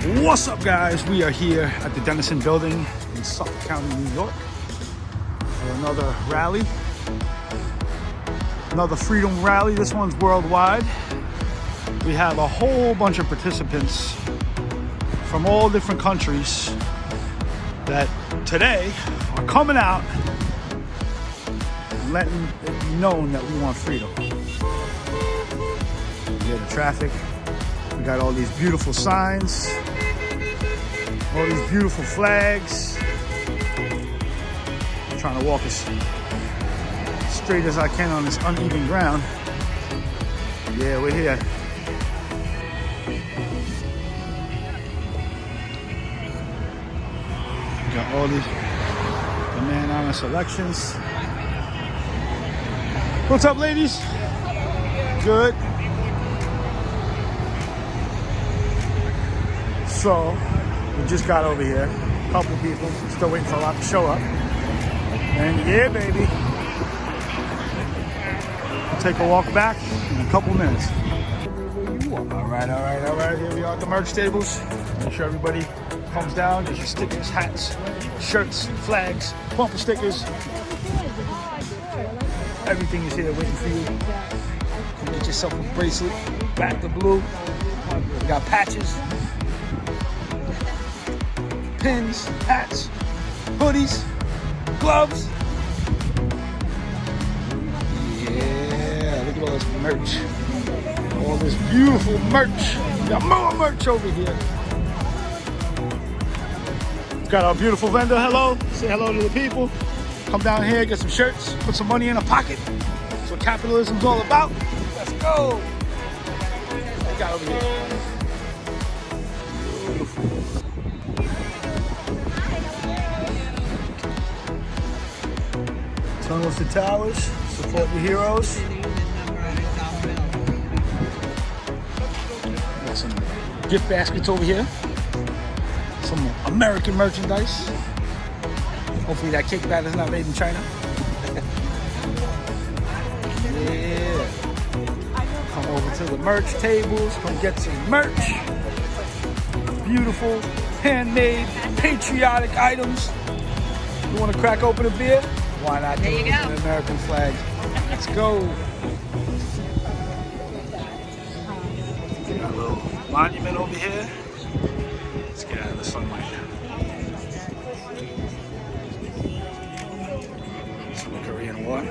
What's up, guys? We are here at the Denison Building in Suffolk County, New York for another rally, another freedom rally. This one's worldwide. We have a whole bunch of participants from all different countries that today are coming out and letting it be known that we want freedom. We hear the traffic. We got all these beautiful signs, all these beautiful flags. I'm trying to walk as straight as I can on this uneven ground. Yeah, we're here. We got all these banana selections. What's up, ladies? Good. So, we just got over here. A couple people, still waiting for a lot to show up. And yeah, baby. We'll take a walk back in a couple minutes. All right. Here we are at the merch tables. Make sure everybody comes down. Get your stickers, hats, shirts, flags, bumper stickers. Everything is here waiting for you. Come get yourself a bracelet, back to blue. We got patches, pins, hats, hoodies, gloves. Yeah, look at all this merch. All this beautiful merch. We got more merch over here. Got our beautiful vendor. Hello. Say hello to the people. Come down here, get some shirts, put some money in a pocket. That's what capitalism's all about. Let's go. What we got over here? Beautiful. Tunnels to towers. Support your heroes. Got some gift baskets over here. Some American merchandise. Hopefully that cake batter is not made in China. Yeah. Come over to the merch tables. Come get some merch. Beautiful, handmade, patriotic items. You want to crack open a beer? Why not do it with an American flag? Let's go. Got a little monument over here. Let's get out of the sunlight. Korean War.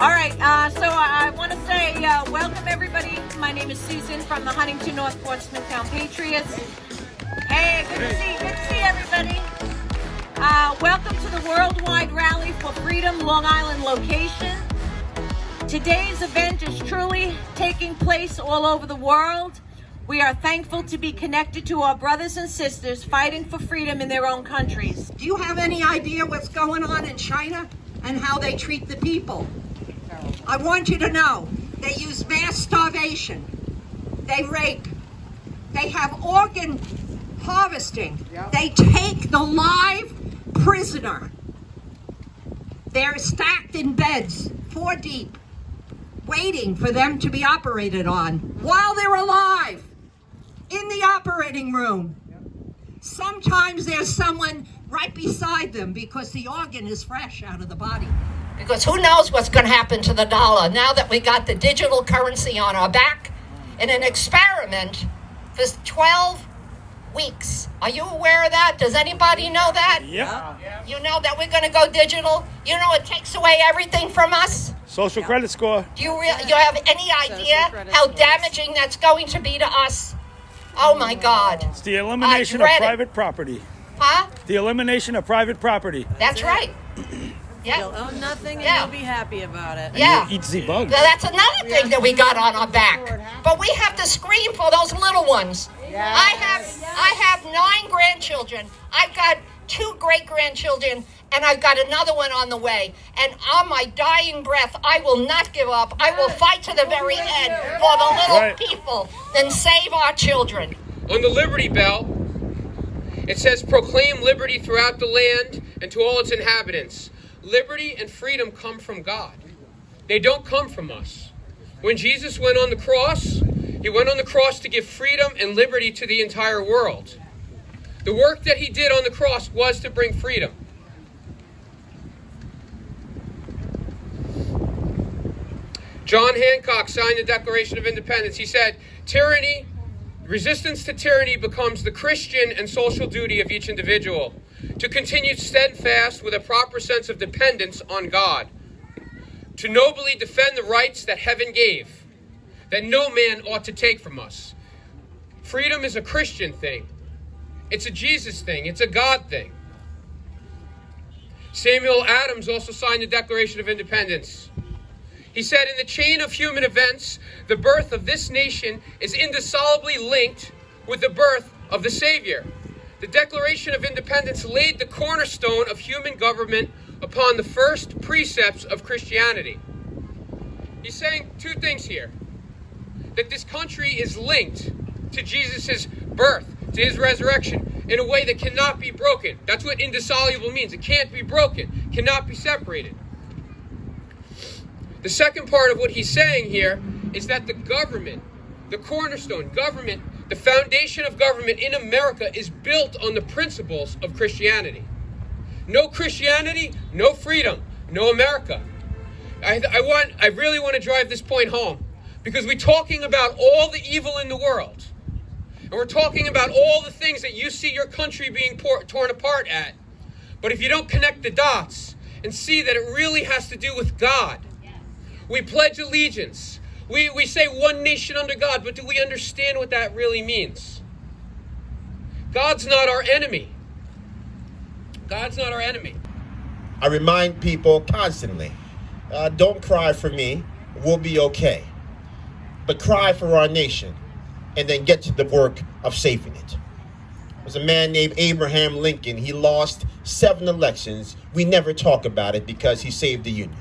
All right, so I want to say welcome everybody. My name is Susan from the Huntington North Portsmouth Town Patriots. Hey, good to see everybody. Welcome to the Worldwide Rally for Freedom Long Island location. Today's event is truly taking place all over the world. We are thankful to be connected to our brothers and sisters fighting for freedom in their own countries. Do you have any idea what's going on in China and how they treat the people? I want you to know, they use mass starvation. They rape. They have organ harvesting. They take the live prisoner. They're stacked in beds, 4 deep, waiting for them to be operated on while they're alive in the operating room. Sometimes there's someone right beside them because the organ is fresh out of the body. Because who knows what's going to happen to the dollar now that we got the digital currency on our back in an experiment for 12 weeks. Are you aware of that? Does anybody know that? Yep. You know that we're going to go digital? You know it takes away everything from us? Social credit score. Do you have any idea how damaging that's going to be to us? Oh my God. It's the elimination of private property. Huh? The elimination of private property. That's right. Yeah. You'll own nothing and you'll be happy about it. Yeah. Eat the bugs. Now, that's another thing that we got on our back. But we have to scream for those little ones. I have 9 grandchildren. I've got 2 great-grandchildren, and I've got another one on the way. And on my dying breath, I will not give up. I will fight to the very end for the little people and save our children. On the Liberty Bell, it says, proclaim liberty throughout the land and to all its inhabitants. Liberty and freedom come from God. They don't come from us. When Jesus went on the cross, he went on the cross to give freedom and liberty to the entire world. The work that he did on the cross was to bring freedom. John Hancock signed the Declaration of Independence. He said, resistance to tyranny becomes the Christian and social duty of each individual to continue steadfast with a proper sense of dependence on God, to nobly defend the rights that heaven gave, that no man ought to take from us. Freedom is a Christian thing. It's a Jesus thing. It's a God thing. Samuel Adams also signed the Declaration of Independence. He said, in the chain of human events, the birth of this nation is indissolubly linked with the birth of the Savior. The Declaration of Independence laid the cornerstone of human government upon the first precepts of Christianity. He's saying 2 things here. That this country is linked to Jesus' birth, to his resurrection, in a way that cannot be broken. That's what indissoluble means. It can't be broken, cannot be separated. The second part of what he's saying here is that the government, the cornerstone, government, the foundation of government in America is built on the principles of Christianity. No Christianity, no freedom, no America. I really want to drive this point home, because we're talking about all the evil in the world. And we're talking about all the things that you see your country being torn apart at. But if you don't connect the dots and see that it really has to do with God, we pledge allegiance. We say one nation under God, but do we understand what that really means? God's not our enemy. God's not our enemy. I remind people constantly, don't cry for me, we'll be okay. But cry for our nation, and then get to the work of saving it. There was a man named Abraham Lincoln. He lost 7 elections. We never talk about it because he saved the Union.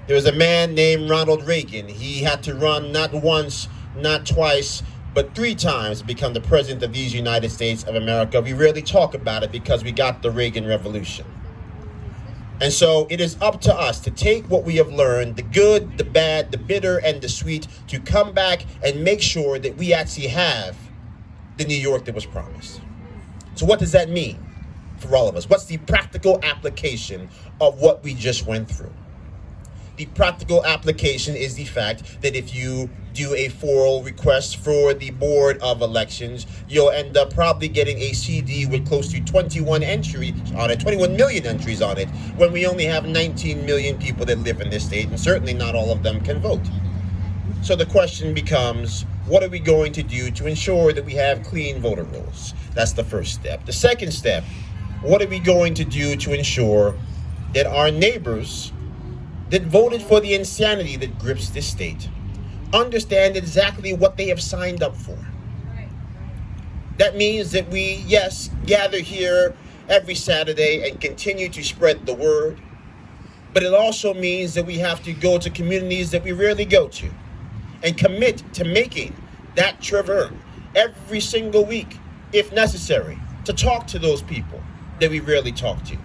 There was a man named Ronald Reagan. He had to run not once, not twice, but 3 times to become the president of these United States of America. We rarely talk about it because we got the Reagan Revolution. And so it is up to us to take what we have learned, the good, the bad, the bitter, and the sweet, to come back and make sure that we actually have the New York that was promised. So what does that mean for all of us? What's the practical application of what we just went through? The practical application is the fact that if you do a formal request for the Board of Elections, you'll end up probably getting a CD with close to 21 entries on it, 21 million entries on it, when we only have 19 million people that live in this state, and certainly not all of them can vote. So the question becomes, what are we going to do to ensure that we have clean voter rolls? That's the first step. The second step, what are we going to do to ensure that our neighbors that voted for the insanity that grips this state understand exactly what they have signed up for? That means that we, yes, gather here every Saturday and continue to spread the word, but it also means that we have to go to communities that we rarely go to and commit to making that trip every single week, if necessary, to talk to those people that we rarely talk to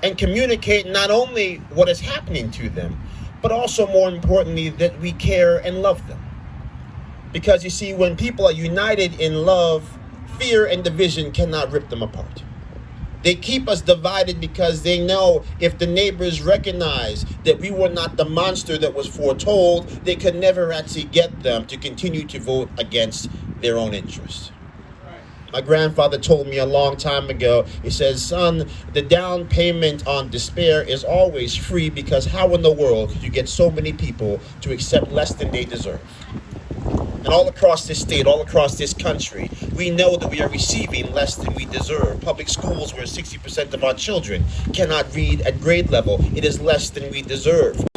and communicate not only what is happening to them, but also, more importantly, that we care and love them. Because you see, when people are united in love, fear and division cannot rip them apart. They keep us divided because they know if the neighbors recognize that we were not the monster that was foretold, they could never actually get them to continue to vote against their own interests. My grandfather told me a long time ago, he says, son, the down payment on despair is always free, because how in the world could you get so many people to accept less than they deserve? And all across this state, all across this country, we know that we are receiving less than we deserve. Public schools where 60% of our children cannot read at grade level, it is less than we deserve.